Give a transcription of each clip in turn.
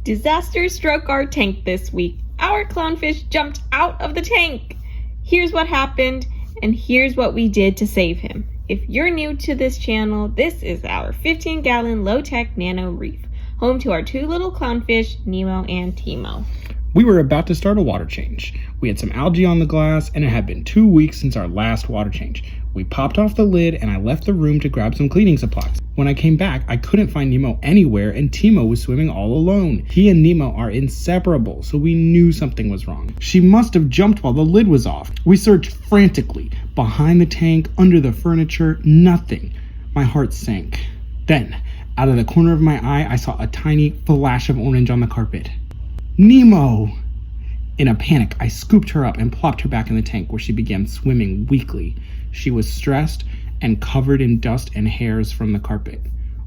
Disaster struck our tank this week. Our clownfish jumped out of the tank. Here's what happened, and here's what we did to save him. If you're new to this channel, this is our 15-gallon low-tech Nano Reef, home to our two little clownfish, Nemo and Timo. We were about to start a water change. We had some algae on the glass, and it had been 2 weeks since our last water change. We popped off the lid, and I left the room to grab some cleaning supplies. When I came back, I couldn't find Nemo anywhere, and Timo was swimming all alone. He and Nemo are inseparable, so we knew something was wrong. She must have jumped while the lid was off. We searched frantically, behind the tank, under the furniture, nothing. My heart sank. Then, out of the corner of my eye, I saw a tiny flash of orange on the carpet. Nemo! In a panic, I scooped her up and plopped her back in the tank, where she began swimming weakly. She was stressed and covered in dust and hairs from the carpet.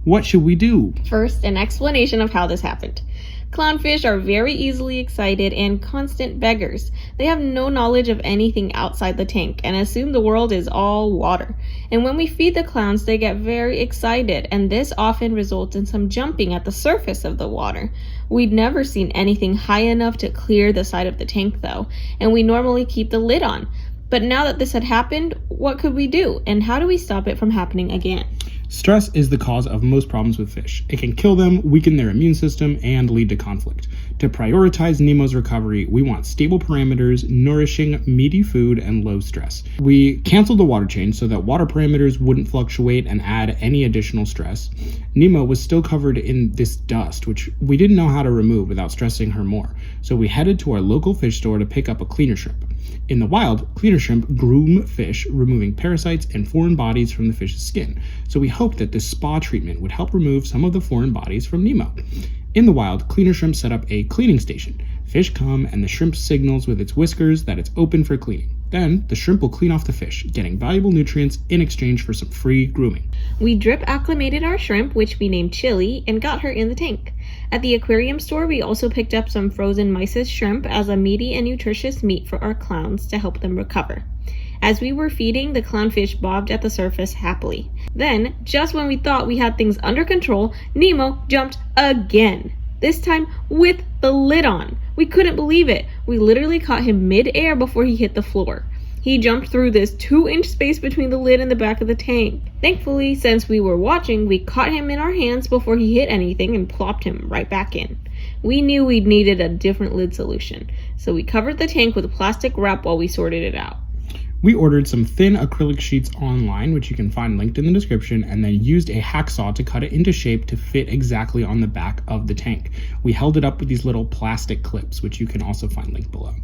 What should we do? First, an explanation of how this happened. Clownfish are very easily excited and constant beggars. They have no knowledge of anything outside the tank and assume the world is all water. And when we feed the clowns, they get very excited, and this often results in some jumping at the surface of the water. We'd never seen anything high enough to clear the side of the tank though, and we normally keep the lid on. But now that this had happened, what could we do? And how do we stop it from happening again? Stress is the cause of most problems with fish. It can kill them, weaken their immune system, and lead to conflict. To prioritize Nemo's recovery, we want stable parameters, nourishing, meaty food, and low stress. We canceled the water change so that water parameters wouldn't fluctuate and add any additional stress. Nemo was still covered in this dust, which we didn't know how to remove without stressing her more. So we headed to our local fish store to pick up a cleaner shrimp. In the wild, cleaner shrimp groom fish, removing parasites and foreign bodies from the fish's skin. So we hoped that this spa treatment would help remove some of the foreign bodies from Nemo. In the wild, cleaner shrimp set up a cleaning station. Fish come and the shrimp signals with its whiskers that it's open for cleaning. Then, the shrimp will clean off the fish, getting valuable nutrients in exchange for some free grooming. We drip acclimated our shrimp, which we named Chili, and got her in the tank. At the aquarium store, we also picked up some frozen mysis shrimp as a meaty and nutritious meat for our clowns to help them recover. As we were feeding, the clownfish bobbed at the surface happily. Then, just when we thought we had things under control, Nemo jumped again. This time with the lid on. We couldn't believe it. We literally caught him mid-air before he hit the floor. He jumped through this 2-inch space between the lid and the back of the tank. Thankfully, since we were watching, we caught him in our hands before he hit anything and plopped him right back in. We knew we'd needed a different lid solution, so we covered the tank with plastic wrap while we sorted it out. We ordered some thin acrylic sheets online, which you can find linked in the description, and then used a hacksaw to cut it into shape to fit exactly on the back of the tank. We held it up with these little plastic clips, which you can also find linked below.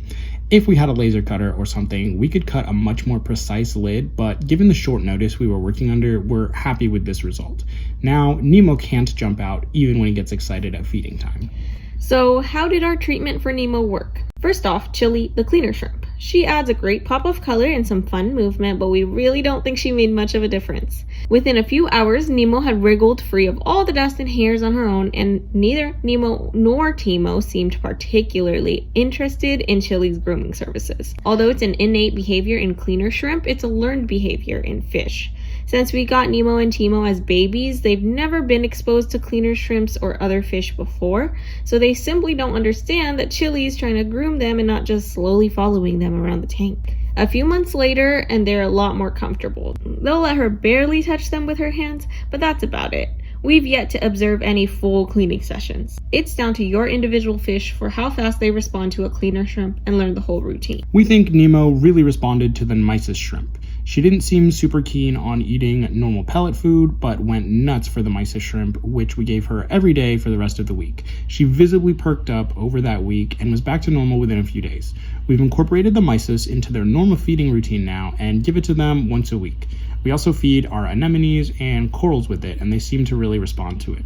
If we had a laser cutter or something, we could cut a much more precise lid, but given the short notice we were working under, we're happy with this result. Now, Nemo can't jump out even when he gets excited at feeding time. So how did our treatment for Nemo work? First off, Chili, the cleaner shrimp. She adds a great pop of color and some fun movement, but we really don't think she made much of a difference. Within a few hours, Nemo had wriggled free of all the dust and hairs on her own, and neither Nemo nor Timo seemed particularly interested in Chili's grooming services. Although it's an innate behavior in cleaner shrimp, it's a learned behavior in fish. Since we got Nemo and Timo as babies, they've never been exposed to cleaner shrimps or other fish before, so they simply don't understand that Chili is trying to groom them and not just slowly following them around the tank. A few months later, and they're a lot more comfortable. They'll let her barely touch them with her hands, but that's about it. We've yet to observe any full cleaning sessions. It's down to your individual fish for how fast they respond to a cleaner shrimp and learn the whole routine. We think Nemo really responded to the mysis shrimp. She didn't seem super keen on eating normal pellet food, but went nuts for the mysis shrimp, which we gave her every day for the rest of the week. She visibly perked up over that week and was back to normal within a few days. We've incorporated the mysis into their normal feeding routine now and give it to them once a week. We also feed our anemones and corals with it, and they seem to really respond to it.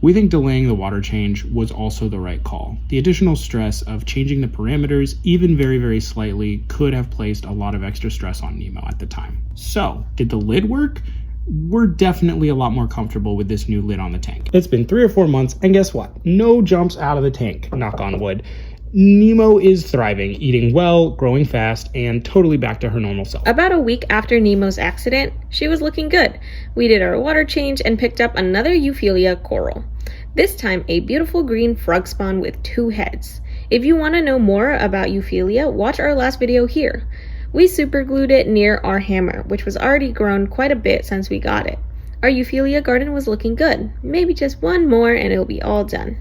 We think delaying the water change was also the right call. The additional stress of changing the parameters, even very, very slightly, could have placed a lot of extra stress on Nemo at the time. So, did the lid work? We're definitely a lot more comfortable with this new lid on the tank. It's been 3 or 4 months, and guess what? No jumps out of the tank, knock on wood. Nemo is thriving, eating well, growing fast, and totally back to her normal self. About a week after Nemo's accident, she was looking good. We did our water change and picked up another Euphyllia coral. This time, a beautiful green frogspawn with 2 heads. If you want to know more about Euphyllia, watch our last video here. We superglued it near our hammer, which was already grown quite a bit since we got it. Our Euphyllia garden was looking good. Maybe just one more and it'll be all done.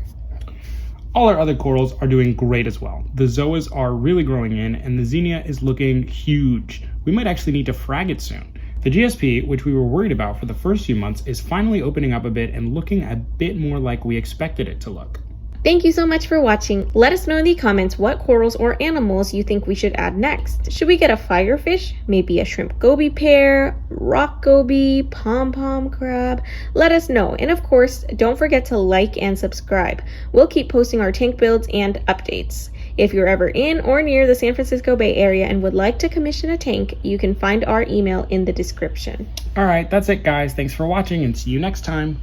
All our other corals are doing great as well. The zoas are really growing in, and the xenia is looking huge. We might actually need to frag it soon. The GSP, which we were worried about for the first few months, is finally opening up a bit and looking a bit more like we expected it to look. Thank you so much for watching. Let us know in the comments what corals or animals you think we should add next. Should we get a firefish? Maybe a shrimp goby pair, rock goby, pom-pom crab? Let us know. And of course, don't forget to like and subscribe. We'll keep posting our tank builds and updates. If you're ever in or near the San Francisco Bay Area and would like to commission a tank, you can find our email in the description. Alright, that's it guys. Thanks for watching and see you next time.